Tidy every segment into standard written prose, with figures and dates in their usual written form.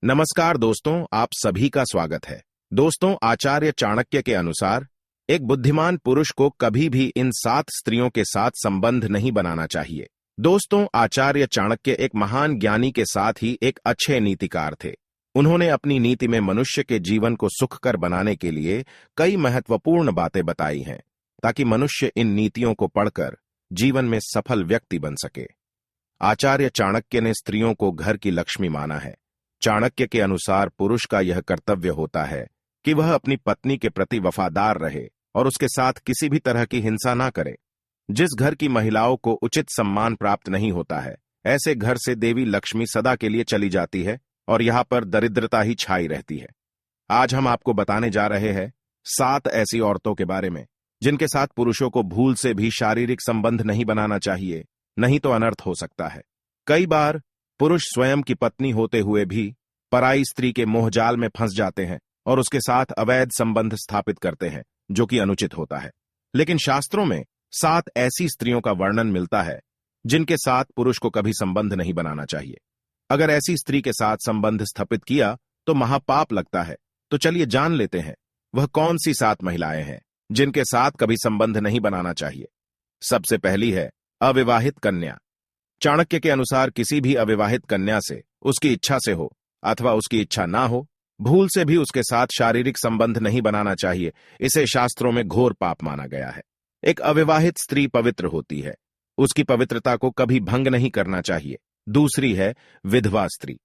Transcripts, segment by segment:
नमस्कार दोस्तों, आप सभी का स्वागत है। दोस्तों, आचार्य चाणक्य के अनुसार एक बुद्धिमान पुरुष को कभी भी इन 7 स्त्रियों के साथ संबंध नहीं बनाना चाहिए। दोस्तों, आचार्य चाणक्य एक महान ज्ञानी के साथ ही एक अच्छे नीतिकार थे। उन्होंने अपनी नीति में मनुष्य के जीवन को सुखकर बनाने के लिए कई महत्वपूर्ण बातें बताई हैं, ताकि मनुष्य इन नीतियों को पढ़कर जीवन में सफल व्यक्ति बन सके। आचार्य चाणक्य ने स्त्रियों को घर की लक्ष्मी माना है। चाणक्य के अनुसार पुरुष का यह कर्तव्य होता है कि वह अपनी पत्नी के प्रति वफादार रहे और उसके साथ किसी भी तरह की हिंसा ना करे। जिस घर की महिलाओं को उचित सम्मान प्राप्त नहीं होता है, ऐसे घर से देवी लक्ष्मी सदा के लिए चली जाती है और यहाँ पर दरिद्रता ही छाई रहती है। आज हम आपको बताने जा रहे हैं 7 ऐसी औरतों के बारे में जिनके साथ पुरुषों को भूल से भी शारीरिक संबंध नहीं बनाना चाहिए, नहीं तो अनर्थ हो सकता है। कई बार पुरुष स्वयं की पत्नी होते हुए भी पराई स्त्री के मोहजाल में फंस जाते हैं और उसके साथ अवैध संबंध स्थापित करते हैं, जो कि अनुचित होता है। लेकिन शास्त्रों में 7 ऐसी स्त्रियों का वर्णन मिलता है जिनके साथ पुरुष को कभी संबंध नहीं बनाना चाहिए। अगर ऐसी स्त्री के साथ संबंध स्थापित किया तो महापाप लगता है। तो चलिए जान लेते हैं वह कौन सी 7 महिलाएं हैं जिनके साथ कभी संबंध नहीं बनाना चाहिए। सबसे पहली है अविवाहित कन्या। चाणक्य के अनुसार किसी भी अविवाहित कन्या से उसकी इच्छा से हो अथवा उसकी इच्छा ना हो, भूल से भी उसके साथ शारीरिक संबंध नहीं बनाना चाहिए। इसे शास्त्रों में घोर पाप माना गया है। एक अविवाहित स्त्री पवित्र होती है, उसकी पवित्रता को कभी भंग नहीं करना चाहिए। दूसरी है विधवा स्त्री।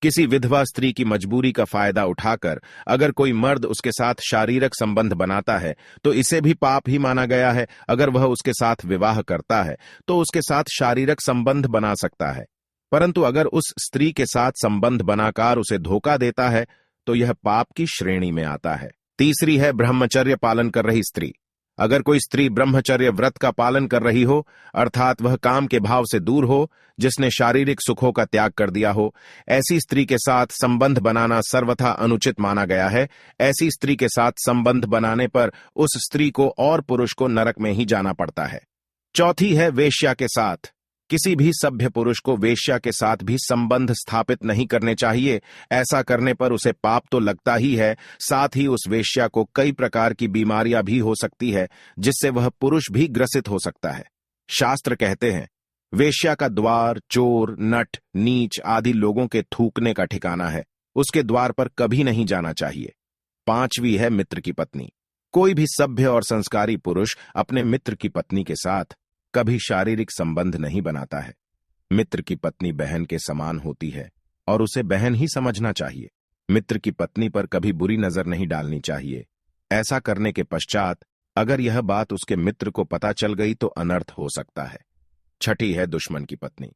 किसी विधवा स्त्री की मजबूरी का फायदा उठाकर अगर कोई मर्द उसके साथ शारीरिक संबंध बनाता है तो इसे भी पाप ही माना गया है। अगर वह उसके साथ विवाह करता है तो उसके साथ शारीरिक संबंध बना सकता है, परंतु अगर उस स्त्री के साथ संबंध बनाकर उसे धोखा देता है तो यह पाप की श्रेणी में आता है। तीसरी है ब्रह्मचर्य पालन कर रही स्त्री। अगर कोई स्त्री ब्रह्मचर्य व्रत का पालन कर रही हो, अर्थात वह काम के भाव से दूर हो, जिसने शारीरिक सुखों का त्याग कर दिया हो, ऐसी स्त्री के साथ संबंध बनाना सर्वथा अनुचित माना गया है। ऐसी स्त्री के साथ संबंध बनाने पर उस स्त्री को और पुरुष को नरक में ही जाना पड़ता है। चौथी है वेश्या के साथ। किसी भी सभ्य पुरुष को वेश्या के साथ भी संबंध स्थापित नहीं करने चाहिए। ऐसा करने पर उसे पाप तो लगता ही है, साथ ही उस वेश्या को कई प्रकार की बीमारियां भी हो सकती है, जिससे वह पुरुष भी ग्रसित हो सकता है। शास्त्र कहते हैं वेश्या का द्वार चोर, नट, नीच आदि लोगों के थूकने का ठिकाना है, उसके द्वार पर कभी नहीं जाना चाहिए। 5वीं है मित्र की पत्नी। कोई भी सभ्य और संस्कारी पुरुष अपने मित्र की पत्नी के साथ कभी शारीरिक संबंध नहीं बनाता है। मित्र की पत्नी बहन के समान होती है और उसे बहन ही समझना चाहिए। मित्र की पत्नी पर कभी बुरी नजर नहीं डालनी चाहिए। ऐसा करने के पश्चात अगर यह बात उसके मित्र को पता चल गई तो अनर्थ हो सकता है। 6ठी है दुश्मन की पत्नी।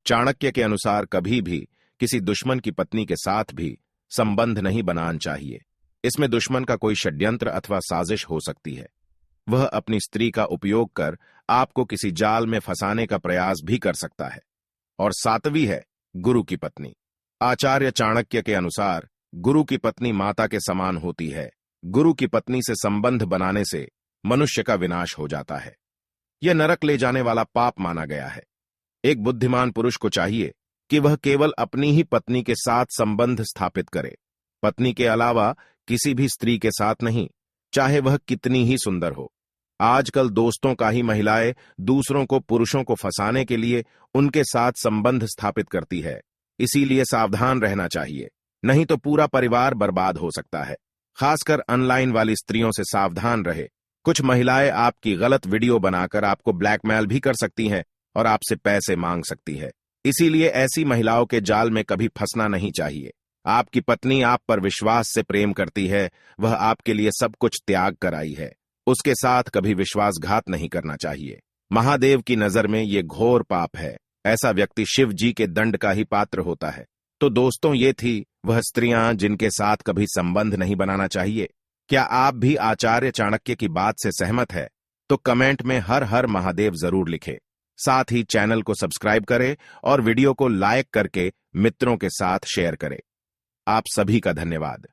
चाणक्य के अनुसार कभी भी किसी दुश्मन की पत्नी के साथ भी संबंध नहीं बनाना चाहिए। इसमें दुश्मन का कोई षड्यंत्र अथवा साजिश हो सकती है। वह अपनी स्त्री का उपयोग कर आपको किसी जाल में फंसाने का प्रयास भी कर सकता है। और 7वीं है गुरु की पत्नी। आचार्य चाणक्य के अनुसार गुरु की पत्नी माता के समान होती है। गुरु की पत्नी से संबंध बनाने से मनुष्य का विनाश हो जाता है। यह नरक ले जाने वाला पाप माना गया है। एक बुद्धिमान पुरुष को चाहिए कि वह केवल अपनी ही पत्नी के साथ संबंध स्थापित करे, पत्नी के अलावा किसी भी स्त्री के साथ नहीं, चाहे वह कितनी ही सुंदर हो। आजकल दोस्तों का ही महिलाएं दूसरों को पुरुषों को फंसाने के लिए उनके साथ संबंध स्थापित करती है। इसीलिए सावधान रहना चाहिए, नहीं तो पूरा परिवार बर्बाद हो सकता है। खासकर ऑनलाइन वाली स्त्रियों से सावधान रहे। कुछ महिलाएं आपकी गलत वीडियो बनाकर आपको ब्लैकमेल भी कर सकती हैं और आपसे पैसे मांग सकती है। इसीलिए ऐसी महिलाओं के जाल में कभी फंसना नहीं चाहिए। आपकी पत्नी आप पर विश्वास से प्रेम करती है, वह आपके लिए सब कुछ त्याग कर आई है, उसके साथ कभी विश्वासघात नहीं करना चाहिए। महादेव की नजर में ये घोर पाप है। ऐसा व्यक्ति शिव जी के दंड का ही पात्र होता है। तो दोस्तों, ये थी वह स्त्रियां जिनके साथ कभी संबंध नहीं बनाना चाहिए। क्या आप भी आचार्य चाणक्य की बात से सहमत है? तो कमेंट में हर हर महादेव जरूर लिखें। साथ ही चैनल को सब्सक्राइब करें और वीडियो को लाइक करके मित्रों के साथ शेयर करें। आप सभी का धन्यवाद।